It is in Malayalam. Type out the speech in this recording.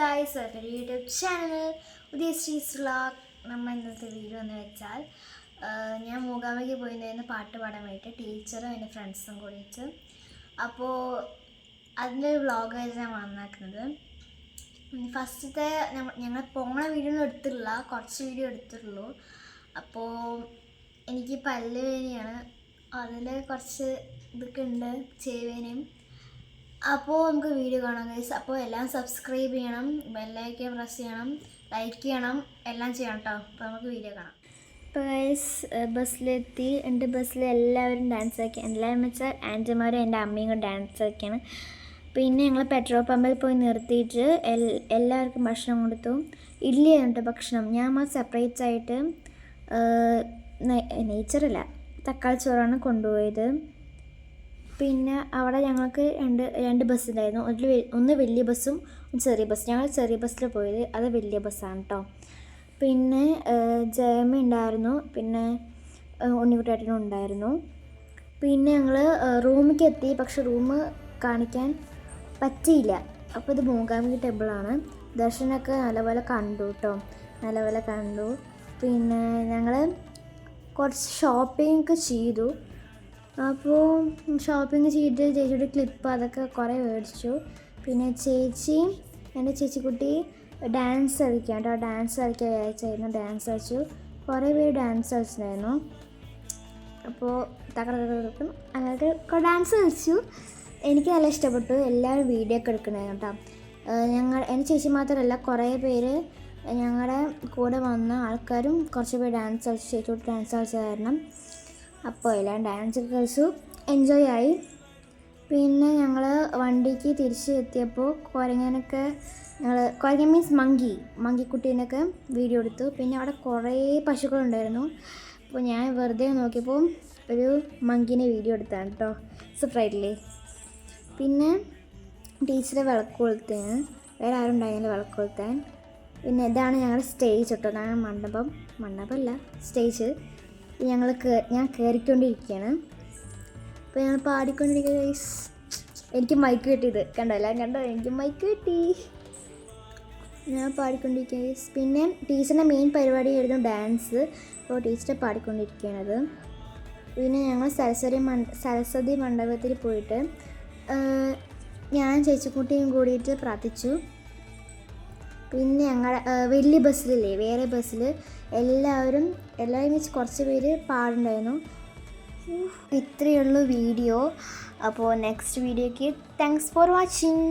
ഗായ്സ്, വെൽക്കം യൂട്യൂബ് ചാനൽ ഉദയ ശ്രീസ് വ്ളോഗ്. നമ്മൾ ഇന്നത്തെ വീഡിയോ എന്ന് വെച്ചാൽ ഞാൻ മൂകാംബികയ്ക്ക് പോയിരുന്ന പാട്ട് പാടാൻ വേണ്ടിയിട്ട് ടീച്ചറും എൻ്റെ ഫ്രണ്ട്സും കൂടിയിട്ട്. അപ്പോൾ അതിൻ്റെ ഒരു വ്ളോഗായിട്ട് ഞാൻ വന്നേക്കുന്നത്. ഫസ്റ്റത്തെ ഞങ്ങൾ പോണ വീഡിയോ ഒന്നും എടുത്തിട്ടില്ല, കുറച്ച് വീഡിയോ എടുത്തിട്ടുള്ളൂ. അപ്പോൾ എനിക്ക് പല്ലുവേദനയാണ്, അതിൽ കുറച്ച് ഇതൊക്കെ ഉണ്ട്, ചെവിവേദനയും. അപ്പോൾ നമുക്ക് വീഡിയോ കാണാം ഗൈസ്. അപ്പോൾ എല്ലാം സബ്സ്ക്രൈബ് ചെയ്യണം, ബെല്ലൈക്കൺ പ്രസ് ചെയ്യണം, ലൈക്ക് ചെയ്യണം, എല്ലാം ചെയ്യണം കേട്ടോ. അപ്പോൾ നമുക്ക് വീഡിയോ കാണാം. ഇപ്പോൾ ഗൈസ് ബസ്സിലെത്തി. എൻ്റെ ബസ്സിൽ എല്ലാവരും ഡാൻസ് കളിക്കുക, എല്ലാവരും വെച്ചാൽ ആൻറ്റിമാരും എൻ്റെ അമ്മയും കൂടെ ഡാൻസ് കളിക്കുകയാണ്. പിന്നെ ഞങ്ങൾ പെട്രോൾ പമ്പിൽ പോയി നിർത്തിയിട്ട് എല്ലാവർക്കും ഭക്ഷണം കൊടുത്തു. ഇഡ്ഡലിയാണ് കേട്ടോ ഭക്ഷണം. ഞാൻ സെപ്പറേറ്റ് ആയിട്ട് നെയ്ച്ചറല്ല, തക്കാളി ചോറാണ് കൊണ്ടുപോയത്. പിന്നെ അവിടെ ഞങ്ങൾക്ക് രണ്ട് ബസ് ഉണ്ടായിരുന്നു. ഒന്ന് വലിയ ബസ്സും ഒന്ന് ചെറിയ ബസ്. ഞങ്ങൾ ചെറിയ ബസ്സിൽ പോയത്, അത് വലിയ ബസ്സാണ് കേട്ടോ. പിന്നെ ജയമ ഉണ്ടായിരുന്നു, പിന്നെ ഉണ്ണിക്കുട്ടേട്ടനും ഉണ്ടായിരുന്നു. പിന്നെ ഞങ്ങൾ റൂമിലേക്ക് എത്തി, പക്ഷെ റൂം കാണിക്കാൻ പറ്റിയില്ല. അപ്പോൾ ഇത് മൂകാംബിക ടെമ്പിളാണ്. ദർശനമൊക്കെ നല്ലപോലെ കണ്ടു കേട്ടോ, നല്ലപോലെ കണ്ടു. പിന്നെ ഞങ്ങൾ കുറച്ച് ഷോപ്പിംഗ് ഒക്കെ ചെയ്തു. അപ്പോൾ ഷോപ്പിംഗ് ചെയ്തിട്ട് ചേച്ചിയുടെ ക്ലിപ്പ് അതൊക്കെ കുറേ മേടിച്ചു. പിന്നെ എൻ്റെ ചേച്ചിക്കുട്ടി ഡാൻസ് കളിക്കാം കേട്ടോ, ഡാൻസ് കളിക്കാൻ വിചാരിച്ചായിരുന്നു. ഡാൻസ് കളിച്ചു, കുറേ പേര് ഡാൻസ് കളിച്ചിട്ടുണ്ടായിരുന്നു. അപ്പോൾ തകർക്കും അങ്ങനെയൊക്കെ ഡാൻസ് കളിച്ചു. എനിക്ക് നല്ല ഇഷ്ടപ്പെട്ടു. എല്ലാവരും വീഡിയോ ഒക്കെ എടുക്കണമായിരുന്നു കേട്ടോ. എൻ്റെ ചേച്ചി മാത്രമല്ല, കുറേ പേര് ഞങ്ങളുടെ കൂടെ വന്ന ആൾക്കാരും കുറച്ച് പേര് ഡാൻസ് കളിച്ചു. ചേച്ചിയോട്ട് ഡാൻസ് കളിച്ച കാരണം അപ്പോൾ എല്ലാം ഡാൻസ് ഒക്കെ കളിച്ചു, എൻജോയ് ആയി. പിന്നെ ഞങ്ങൾ വണ്ടിക്ക് തിരിച്ച് എത്തിയപ്പോൾ കുരങ്ങൻ മീൻസ് മങ്കിക്കുട്ടീനൊക്കെ വീഡിയോ എടുത്തു. പിന്നെ അവിടെ കുറേ പശുക്കളുണ്ടായിരുന്നു. അപ്പോൾ ഞാൻ വെറുതെ നോക്കിയപ്പോൾ ഒരു മങ്കിനെ വീഡിയോ എടുത്താണ് കേട്ടോ, സെപ്പറേറ്റ്ലി. പിന്നെ ടീച്ചറെ വിളക്ക് കൊളുത്താൻ, വേറെ ആരും ഉണ്ടായിരുന്നില്ല വിളക്ക് കൊളുത്താൻ. പിന്നെ ഇതാണ് ഞങ്ങളുടെ സ്റ്റേജ് കേട്ടോ, അതാണ് മണ്ഡപമല്ല സ്റ്റേജ്. ഞാൻ കയറിക്കൊണ്ടിരിക്കുകയാണ്. അപ്പോൾ ഞങ്ങൾ പാടിക്കൊണ്ടിരിക്കുക ഗൈസ്. എനിക്ക് മൈക്ക് കിട്ടിയത് കണ്ടോ, എല്ലാം കണ്ടോ, എനിക്ക് മൈക്ക് കിട്ടി. ഞാൻ പാടിക്കൊണ്ടിരിക്കുക ഗൈസ്. പിന്നെ ടീച്ചറിൻ്റെ മെയിൻ പരിപാടിയായിരുന്നു ഡാൻസ്. അപ്പോൾ ടീച്ചറെ പാടിക്കൊണ്ടിരിക്കുകയാണത്. പിന്നെ ഞങ്ങൾ സരസ്വതി മണ്ഡപത്തിൽ പോയിട്ട് ഞാൻ ചേച്ചിക്കുട്ടിയും കൂടിയിട്ട് പ്രാർത്ഥിച്ചു. പിന്നെ ഞങ്ങളുടെ വലിയ ബസ്സിലില്ലേ, വേറെ ബസ്സിൽ എല്ലാവരും വെച്ച് കുറച്ച് പേര് പാടുണ്ടായിരുന്നു. ഇത്രയുള്ളൂ വീഡിയോ. അപ്പോൾ നെക്സ്റ്റ് വീഡിയോയ്ക്ക് താങ്ക്സ് ഫോർ വാച്ചിങ്.